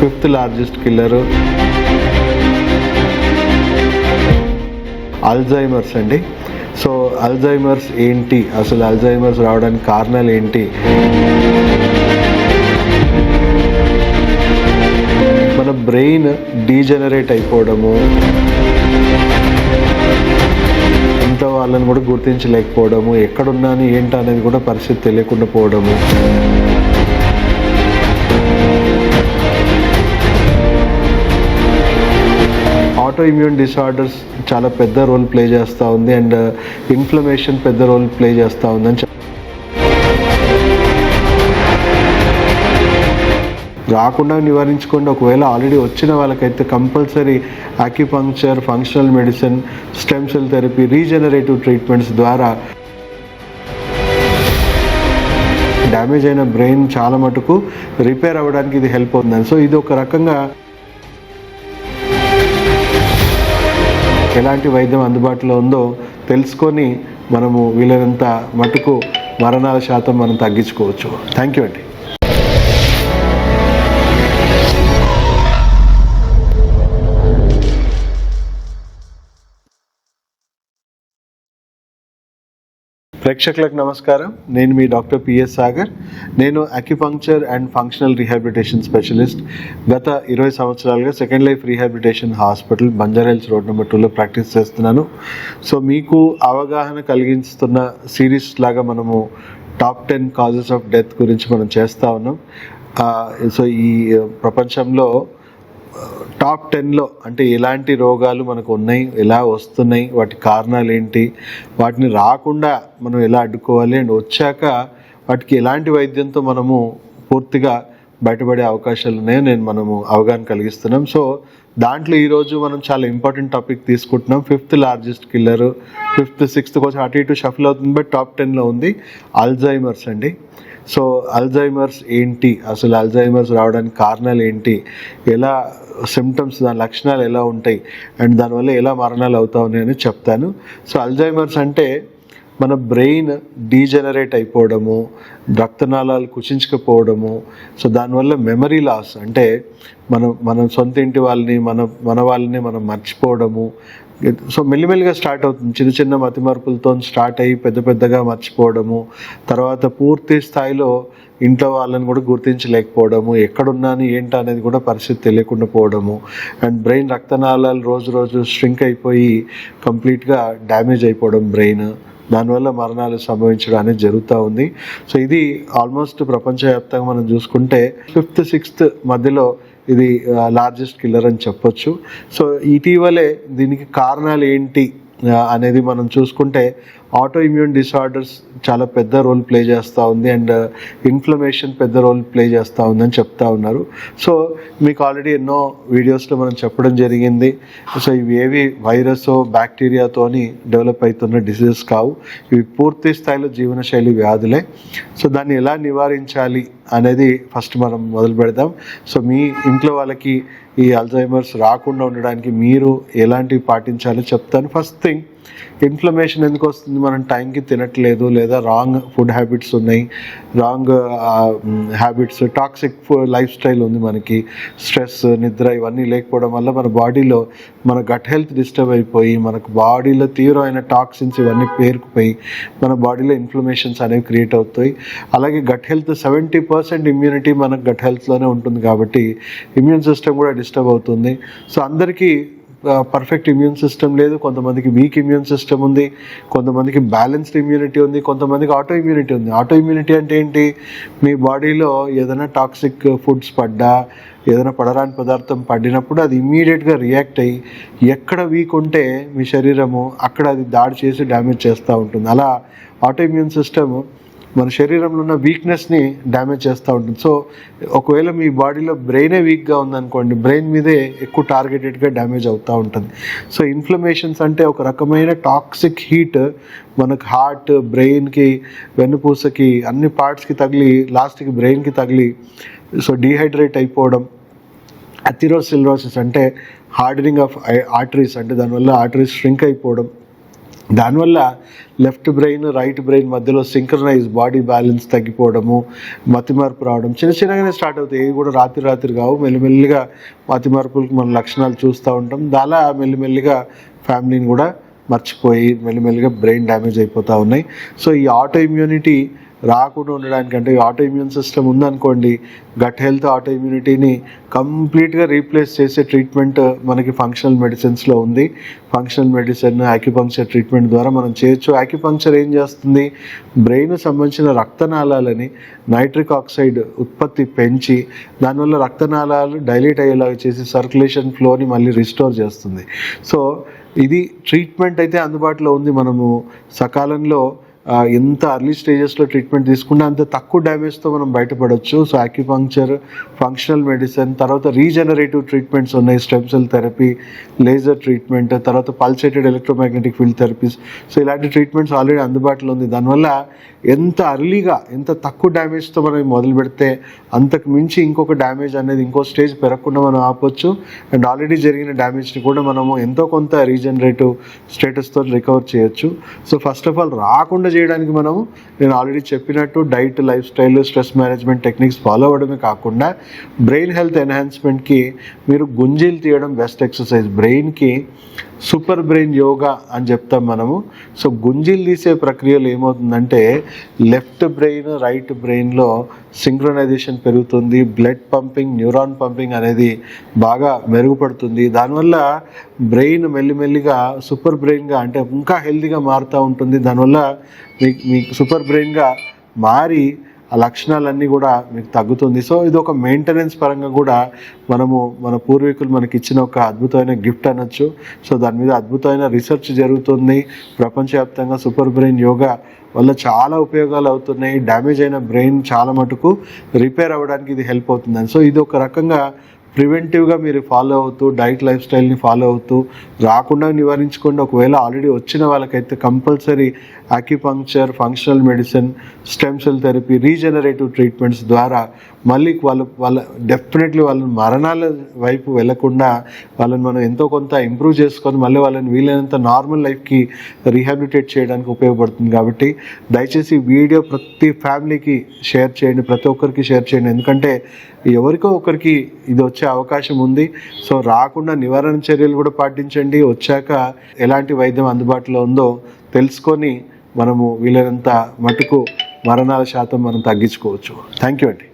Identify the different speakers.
Speaker 1: 5th largest killer Alzheimer's అండి. So Alzheimer's ఏంటి, అసలు అల్జైమర్స్ రావడానికి కారణాలు ఏంటి, మన బ్రెయిన్ డీజనరేట్ అయిపోవడము, ఇంట్లో వాళ్ళని కూడా గుర్తించలేకపోవడము, ఎక్కడున్నాను ఏంటి అనేది కూడా పరిస్థితి తెలియకుండా పోవడము, ఆటో ఇమ్యూన్ డిసార్డర్స్ చాలా పెద్ద రోల్ ప్లే చేస్తూ ఉంది అండ్ ఇన్ఫ్లమేషన్ పెద్ద రోల్ ప్లే చేస్తూ ఉందని రాకుండా నివారించుకోండి. ఒకవేళ ఆల్రెడీ వచ్చిన వాళ్ళకైతే compulsory acupuncture, functional medicine, stem cell therapy, regenerative treatments ద్వారా డ్యామేజ్ అయిన బ్రెయిన్ చాలా మటుకు రిపేర్ అవ్వడానికి ఇది హెల్ప్ అవుతుందని. సో ఇది ఒక రకంగా ఎలాంటి వైద్యం అందుబాటులో ఉందో తెలుసుకొని మనము వీలైనంత మటుకు మరణాల శాతం మనం తగ్గించుకోవచ్చు. థ్యాంక్ యూ అండి. ప్రేక్షకులకు నమస్కారం. నేను మీ డాక్టర్ పిఎస్ సాగర్. నేను acupuncture and functional rehabilitation specialist. గత 20 సంవత్సరాలుగా second life rehabilitation hospital, Banjara Hills road number 2లో ప్రాక్టీస్ చేస్తున్నాను. సో మీకు అవగాహన కలిగిస్తున్న సిరీస్ లాగా మనము టాప్ 10 కాజెస్ ఆఫ్ డెత్ గురించి మనం చేస్తూ ఉన్నాం. సో ఈ ప్రపంచంలో టాప్ 10లో అంటే ఎలాంటి రోగాలు మనకు ఉన్నాయి, ఎలా వస్తున్నాయి, వాటి కారణాలు ఏంటి, వాటిని రాకుండా మనం ఎలా అడ్డుకోవాలి, అండ్ వచ్చాక వాటికి ఎలాంటి వైద్యంతో మనము పూర్తిగా బయటపడే అవకాశాలు ఉన్నాయో మనము అవగాహన కలిగిస్తున్నాం. సో దాంట్లో ఈరోజు మనం చాలా ఇంపార్టెంట్ టాపిక్ తీసుకుంటున్నాం. 5th largest killer, 5th 6th కొంచెం అటు ఇటు షఫల్ అవుతుంది, బట్ టాప్ 10లో ఉంది అల్జైమర్స్ అండి. సో అల్జైమర్స్ ఏంటి, అసలు అల్జైమర్స్ రావడానికి కారణాలు ఏంటి, ఎలా సిమ్టమ్స్, దాని లక్షణాలు ఎలా ఉంటాయి, అండ్ దానివల్ల ఎలా మరణాలు అవుతా ఉన్నాయని చెప్తాను. సో అల్జైమర్స్ అంటే మన బ్రెయిన్ డీజనరేట్ అయిపోవడము, రక్తనాళాలు కుచించకపోవడము, సో దానివల్ల మెమరీ లాస్ అంటే మనం సొంత ఇంటి వాళ్ళని మన వాళ్ళని మనం మర్చిపోవడము. సో మెల్లిమెల్లిగా స్టార్ట్ అవుతుంది, చిన్న చిన్న మతిమరుపులతో స్టార్ట్ అయ్యి పెద్దగా మర్చిపోవడము, తర్వాత పూర్తి స్థాయిలో ఇంట్లో వాళ్ళని కూడా గుర్తించలేకపోవడము, ఎక్కడున్నాను ఏంటి అనేది కూడా పరిస్థితి తెలియకుండా పోవడము, అండ్ బ్రెయిన్ రక్తనాళాలు రోజు స్ట్రింక్ అయిపోయి కంప్లీట్గా డ్యామేజ్ అయిపోవడం బ్రెయిన్, దానివల్ల మరణాలు సంభవించడం అనేది జరుగుతూ ఉంది. సో ఇది ఆల్మోస్ట్ ప్రపంచవ్యాప్తంగా మనం చూసుకుంటే 5th 6th మధ్యలో ఇది లార్జెస్ట్ కిల్లర్ అని చెప్పొచ్చు. సో ఇటీవలే దీనికి కారణాలు ఏంటి అనేది మనం చూసుకుంటే ఆటో ఇమ్యూన్ డిసార్డర్స్ చాలా పెద్ద రోల్ ప్లే చేస్తూ ఉంది అండ్ ఇన్ఫ్లమేషన్ పెద్ద రోల్ ప్లే చేస్తూ ఉందని చెప్తా ఉన్నారు. సో మీకు ఆల్రెడీ ఎన్నో వీడియోస్లో మనం చెప్పడం జరిగింది. సో ఇవి ఏవి వైరస్ బ్యాక్టీరియాతోని డెవలప్ అవుతున్న డిసీజెస్ కావు, ఇవి పూర్తి స్థాయిలో జీవనశైలి వ్యాధులే. సో దాన్ని ఎలా నివారించాలి అనేది ఫస్ట్ మనం మొదలు పెడదాం. సో మీ ఇంట్లో వాళ్ళకి ఈ అల్జైమర్స్ రాకుండా ఉండడానికి మీరు ఎలాంటివి పాటించాలో చెప్తాను. ఫస్ట్ థింగ్, ఇన్ఫ్లమేషన్ ఎందుకు వస్తుంది, మనం టైంకి తినట్లేదు, లేదా రాంగ్ ఫుడ్ హ్యాబిట్స్ ఉన్నాయి, wrong habits, toxic life style ఉంది, మనకి స్ట్రెస్, నిద్ర ఇవన్నీ లేకపోవడం వల్ల మన బాడీలో మన గట్ హెల్త్ డిస్టర్బ్ అయిపోయి మనకు బాడీలో తీవ్రమైన టాక్సిన్స్ ఇవన్నీ పేరుకుపోయి మన బాడీలో ఇన్ఫ్లమేషన్స్ అనేవి క్రియేట్ అవుతాయి. అలాగే గట్ హెల్త్ 70% ఇమ్యూనిటీ మన గట్ హెల్త్లోనే ఉంటుంది కాబట్టి ఇమ్యూన్ సిస్టమ్ కూడా డిస్టర్బ్ అవుతుంది. సో అందరికీ పర్ఫెక్ట్ ఇమ్యూన్ సిస్టమ్ లేదు, కొంతమందికి వీక్ ఇమ్యూన్ సిస్టమ్ ఉంది, కొంతమందికి బ్యాలెన్స్డ్ ఇమ్యూనిటీ ఉంది, కొంతమందికి ఆటో ఇమ్యూనిటీ ఉంది. ఆటో ఇమ్యూనిటీ అంటే ఏంటి, మీ బాడీలో ఏదైనా టాక్సిక్ ఫుడ్స్ పడ్డా, ఏదైనా పడరాని పదార్థం పడినప్పుడు అది ఇమ్మీడియట్గా రియాక్ట్ అయ్యి ఎక్కడ వీక్ ఉంటే మీ శరీరము అక్కడ అది దాడి చేసి డ్యామేజ్ చేస్తూ ఉంటుంది. అలా ఆటో ఇమ్యూన్ సిస్టమ్ మన శరీరంలో ఉన్న వీక్నెస్ని డ్యామేజ్ చేస్తూ ఉంటుంది. సో ఒకవేళ మీ బాడీలో బ్రెయినే వీక్గా ఉందనుకోండి, బ్రెయిన్ మీదే ఎక్కువ టార్గెటెడ్గా డ్యామేజ్ అవుతూ ఉంటుంది. సో ఇన్ఫ్లమేషన్స్ అంటే ఒక రకమైన టాక్సిక్ హీట్ మనకు హార్ట్, బ్రెయిన్కి, వెన్నుపూసకి, అన్ని పార్ట్స్కి తగిలి లాస్ట్కి బ్రెయిన్కి తగిలి సో డీహైడ్రేట్ అయిపోవడం, అథెరోస్క్లెరోసిస్ అంటే హార్డనింగ్ ఆఫ్ ఆర్టరీస్, అంటే దానివల్ల ఆర్టరీస్ ష్రింక్ అయిపోవడం, దానివల్ల లెఫ్ట్ బ్రెయిన్ రైట్ బ్రెయిన్ మధ్యలో సింక్రనైజ్ బాడీ బ్యాలెన్స్ తగ్గిపోవడము, మతిమార్పు రావడం చిన్నగానే స్టార్ట్ అవుతాయి. ఏవి కూడా రాత్రి కావు, మెల్లిమెల్లిగా మతిమార్పులకు మన లక్షణాలు చూస్తూ ఉంటాం. అలా మెల్లిమెల్లిగా ఫ్యామిలీని కూడా మర్చిపోయి మెల్లిమెల్లిగా బ్రెయిన్ డ్యామేజ్ అయిపోతూ ఉన్నాయి. సో ఈ ఆటో ఇమ్యూనిటీ రాకుండా ఉండడానికి, అంటే ఆటో ఇమ్యూన్ సిస్టమ్ ఉందనుకోండి, గట్ హెల్త్ ఆటో ఇమ్యూనిటీని కంప్లీట్గా రీప్లేస్ చేసే ట్రీట్మెంట్ మనకి ఫంక్షనల్ మెడిసిన్స్లో ఉంది. ఫంక్షనల్ మెడిసిన్, యాక్యుపంక్చర్ ట్రీట్మెంట్ ద్వారా మనం చేయొచ్చు. యాక్యుపంక్చర్ ఏం చేస్తుంది, బ్రెయిన్ సంబంధించిన రక్తనాళాలని నైట్రిక్ ఆక్సైడ్ ఉత్పత్తి పెంచి దానివల్ల రక్తనాళాలు డైలేట్ అయ్యేలాగా చేసి సర్క్యులేషన్ ఫ్లోని మళ్ళీ రిస్టోర్ చేస్తుంది. సో ఇది ట్రీట్మెంట్ అయితే అందుబాటులో ఉంది. మనము సకాలంలో ఎంత అర్లీ స్టేజెస్లో ట్రీట్మెంట్ తీసుకుంటే అంత తక్కువ డ్యామేజ్తో మనం బయటపడవచ్చు. సో యాక్యుపంక్చర్, ఫంక్షనల్ మెడిసిన్, తర్వాత రీజనరేటివ్ ట్రీట్మెంట్స్ ఉన్నాయి, stem cell therapy, laser treatment, తర్వాత పల్సేటెడ్ ఎలక్ట్రోమాగ్నెటిక్ ఫీల్డ్ థెరపీస్. సో ఇలాంటి ట్రీట్మెంట్స్ ఆల్రెడీ అందుబాటులో ఉంది. దానివల్ల ఎంత అర్లీగా, ఎంత తక్కువ డ్యామేజ్తో మనం మొదలు పెడితే అంతకు మించి ఇంకొక డ్యామేజ్ అనేది ఇంకో స్టేజ్ పెరగకుండా మనం ఆపొచ్చు. అండ్ ఆల్రెడీ జరిగిన డ్యామేజ్ని కూడా మనము ఎంతో కొంత రీజనరేటివ్ స్టేటస్తో రికవర్ చేయొచ్చు. సో ఫస్ట్ ఆఫ్ ఆల్ రాకుండా చేయడానికి మనము, నేను ఆల్రెడీ చెప్పినట్టు diet, life style, stress management techniques follow అవ్వడమే కాకుండా బ్రెయిన్ హెల్త్ ఎన్హాన్స్మెంట్కి మీరు గుంజీలు తీయడం బెస్ట్ ఎక్సర్సైజ్. బ్రెయిన్కి సూపర్ బ్రెయిన్ యోగా అని చెప్తాం మనము. సో గుంజీలు తీసే ప్రక్రియలో ఏమవుతుందంటే లెఫ్ట్ బ్రెయిన్ రైట్ బ్రెయిన్లో సింక్రనైజేషన్ పెరుగుతుంది, బ్లడ్ పంపింగ్, న్యూరాన్ పంపింగ్ అనేది బాగా మెరుగుపడుతుంది. దానివల్ల బ్రెయిన్ మెల్లిమెల్లిగా సూపర్ బ్రెయిన్గా, అంటే ఇంకా హెల్తీగా మారుతూ ఉంటుంది. దానివల్ల మీకు సూపర్ బ్రెయిన్గా మారి ఆ లక్షణాలన్నీ కూడా మీకు తగ్గుతుంది. సో ఇది ఒక మెయింటెనెన్స్ పరంగా కూడా మన పూర్వీకులు మనకి ఇచ్చిన ఒక అద్భుతమైన గిఫ్ట్ అనొచ్చు. సో దాని మీద అద్భుతమైన రీసెర్చ్ జరుగుతుంది ప్రపంచవ్యాప్తంగా. సూపర్ బ్రెయిన్ యోగా వల్ల చాలా ఉపయోగాలు అవుతున్నాయి. డ్యామేజ్ అయిన బ్రెయిన్ చాలా మటుకు రిపేర్ అవ్వడానికి ఇది హెల్ప్ అవుతుందని. సో ఇది ఒక రకంగా ప్రివెంటివ్గా మీరు ఫాలో అవుతూ, డైట్, లైఫ్ స్టైల్ని ఫాలో అవుతూ రాకుండా నివారించుకోండి. ఒకవేళ ఆల్రెడీ వచ్చిన వాళ్ళకైతే compulsory acupuncture, functional medicine, stem cell therapy, regenerative treatments ద్వారా మళ్ళీ వాళ్ళ డెఫినెట్లీ వాళ్ళని మరణాల వైపు వెళ్లకుండా వాళ్ళని మనం ఎంతో కొంత ఇంప్రూవ్ చేసుకొని మళ్ళీ వాళ్ళని వీలైనంత నార్మల్ లైఫ్కి రీహాబిలిటేట్ చేయడానికి ఉపయోగపడుతుంది. కాబట్టి దయచేసి వీడియో ప్రతి ఫ్యామిలీకి షేర్ చేయండి, ప్రతి ఒక్కరికి షేర్ చేయండి. ఎందుకంటే ఎవరికో ఒకరికి ఇది వచ్చే అవకాశం ఉంది. సో రాకుండా నివారణ చర్యలు కూడా పాటించండి. వచ్చాక ఎలాంటి వైద్యం అందుబాటులో ఉందో తెలుసుకొని మనము వీలైనంత మటుకు మరణాల శాతం మనం తగ్గించుకోవచ్చు. థ్యాంక్ యూ అండి.